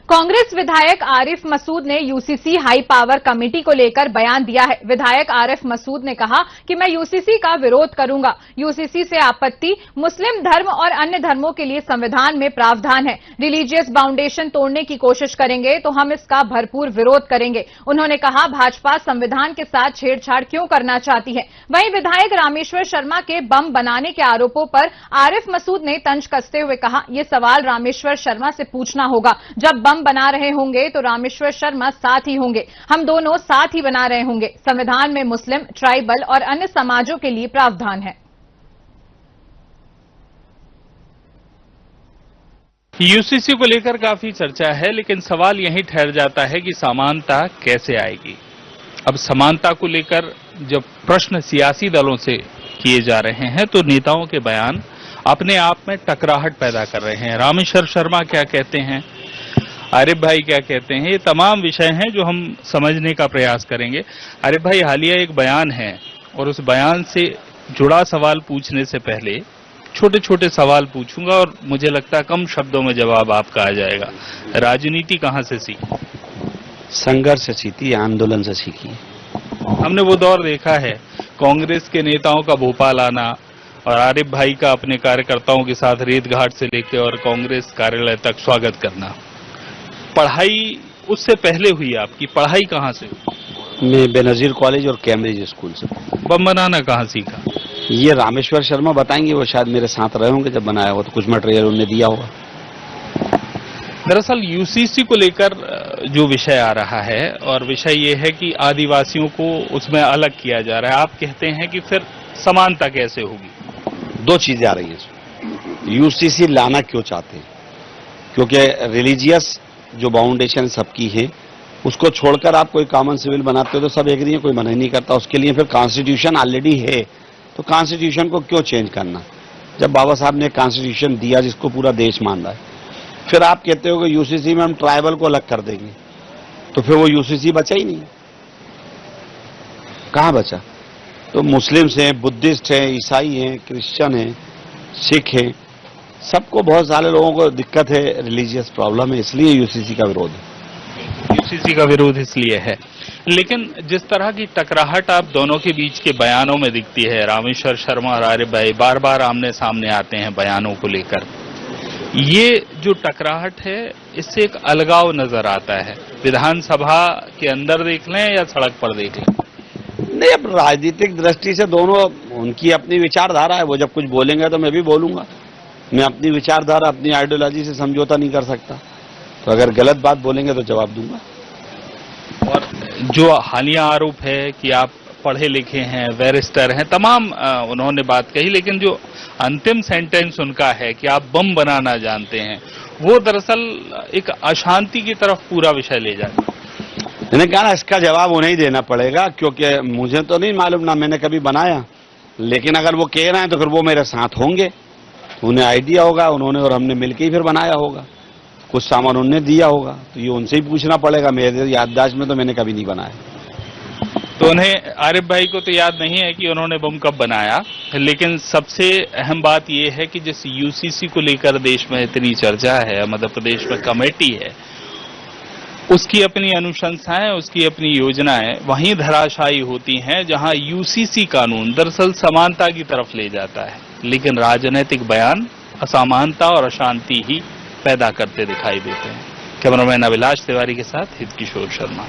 कांग्रेस विधायक आरिफ मसूद ने UCC high power committee को लेकर बयान दिया है। विधायक आरिफ मसूद ने कहा कि मैं यूसीसी का विरोध करूंगा। यूसीसी से आपत्ति, मुस्लिम धर्म और अन्य धर्मों के लिए संविधान में प्रावधान है। रिलीजियस बाउंडेशन तोड़ने की कोशिश करेंगे तो हम इसका भरपूर विरोध करेंगे। उन्होंने कहा, भाजपा संविधान के साथ छेड़छाड़ क्यों करना चाहती है। वहीं विधायक रामेश्वर शर्मा के बम बनाने के आरोपों पर आरिफ मसूद ने तंज कसते हुए कहा, यह सवाल रामेश्वर शर्मा से पूछना होगा। जब बम बना रहे होंगे तो रामेश्वर शर्मा साथ ही होंगे, हम दोनों साथ ही बना रहे होंगे। संविधान में मुस्लिम, ट्राइबल और अन्य समाजों के लिए प्रावधान है। यूसीसी को लेकर काफी चर्चा है, लेकिन सवाल यहीं ठहर जाता है कि समानता कैसे आएगी। अब समानता को लेकर जब प्रश्न सियासी दलों से किए जा रहे हैं तो नेताओं के बयान अपने आप में टकराहट पैदा कर रहे हैं। रामेश्वर शर्मा क्या कहते हैं, आरिफ भाई क्या कहते हैं, ये तमाम विषय हैं जो हम समझने का प्रयास करेंगे। आरिफ भाई, हालिया एक बयान है और उस बयान से जुड़ा सवाल पूछने से पहले छोटे छोटे सवाल पूछूंगा और मुझे लगता है कम शब्दों में जवाब आपका आ जाएगा। राजनीति कहां से सीखी? संघर्ष से सीखी, आंदोलन से सीखी। हमने वो दौर देखा है, कांग्रेस के नेताओं का भोपाल आना और आरिफ भाई का अपने कार्यकर्ताओं के साथ रेत घाट से लेकर और कांग्रेस कार्यालय तक स्वागत करना। पढ़ाई उससे पहले हुई, आपकी पढ़ाई कहाँ से हुई? मैं बेनजीर कॉलेज और कैम्ब्रिज स्कूल से। बम बनाना कहाँ सीखा? ये रामेश्वर शर्मा बताएंगे, वो शायद मेरे साथ रहे होंगे जब बनाया हो, तो कुछ मटेरियल उन्होंने दिया होगा। दरअसल यूसीसी को लेकर जो विषय आ रहा है और विषय ये है कि आदिवासियों को उसमें अलग किया जा रहा है। आप कहते हैं कि फिर समानता कैसे होगी? दो चीजें आ रही हैं। यूसीसी लाना क्यों चाहते हैं? क्योंकि रिलीजियस जो बाउंडेशन सबकी है उसको छोड़कर आप कोई कॉमन सिविल बनाते हो तो सब एग्री है, कोई मना ही नहीं करता। उसके लिए फिर कॉन्स्टिट्यूशन ऑलरेडी है, तो कॉन्स्टिट्यूशन को क्यों चेंज करना, जब बाबा साहब ने कॉन्स्टिट्यूशन दिया जिसको पूरा देश मान रहा है। फिर आप कहते हो कि यूसीसी में हम ट्राइबल को अलग कर देंगे, तो फिर वो यूसीसी बचा ही नहीं, कहां बचा? तो मुस्लिम्स हैं, बुद्धिस्ट हैं, ईसाई हैं, क्रिश्चियन हैं, सिख हैं, सबको, बहुत सारे लोगों को दिक्कत है, रिलीजियस प्रॉब्लम है, इसलिए यूसीसी का विरोध है। यूसीसी का विरोध इसलिए है, लेकिन जिस तरह की टकराहट आप दोनों के बीच के बयानों में दिखती है, रामेश्वर शर्मा और आरिफ भाई बार बार आमने सामने आते हैं बयानों को लेकर, ये जो टकराहट है इससे एक अलगाव नजर आता है। विधानसभा के अंदर देख लें या सड़क पर देख लें? नहीं, अब राजनीतिक दृष्टि से दोनों, उनकी अपनी विचारधारा है, वो जब कुछ बोलेंगे तो मैं भी बोलूंगा। मैं अपनी विचारधारा, अपनी आइडियोलॉजी से समझौता नहीं कर सकता, तो अगर गलत बात बोलेंगे तो जवाब दूंगा। और जो हालिया आरोप है कि आप पढ़े लिखे हैं, बैरिस्टर हैं, तमाम उन्होंने बात कही, लेकिन जो अंतिम सेंटेंस उनका है कि आप बम बनाना जानते हैं, वो दरअसल एक अशांति की तरफ पूरा विषय ले जाता है। मैंने कहा ना, इसका जवाब उन्हें ही देना पड़ेगा, क्योंकि मुझे तो नहीं मालूम, ना मैंने कभी बनाया, लेकिन अगर वो कह रहे हैं तो फिर वो मेरे साथ होंगे, उन्हें आइडिया होगा, उन्होंने और हमने मिलकर ही फिर बनाया होगा, कुछ सामान उन्होंने दिया होगा, तो ये उनसे ही पूछना पड़ेगा। मेरे याददाश्त में तो मैंने कभी नहीं बनाया। तो उन्हें, आरिफ भाई को तो याद नहीं है कि उन्होंने बम कब बनाया, लेकिन सबसे अहम बात यह है कि जिस यूसीसी को लेकर देश में इतनी चर्चा है, मध्य प्रदेश में कमेटी है, उसकी अपनी अनुशंसाएं, उसकी अपनी योजनाएं वहीं धराशायी होती हैं जहां यूसीसी कानून दरअसल समानता की तरफ ले जाता है, लेकिन राजनीतिक बयान असमानता और अशांति ही पैदा करते दिखाई देते हैं। कैमरामैन अभिलाष तिवारी के साथ हित किशोर शर्मा।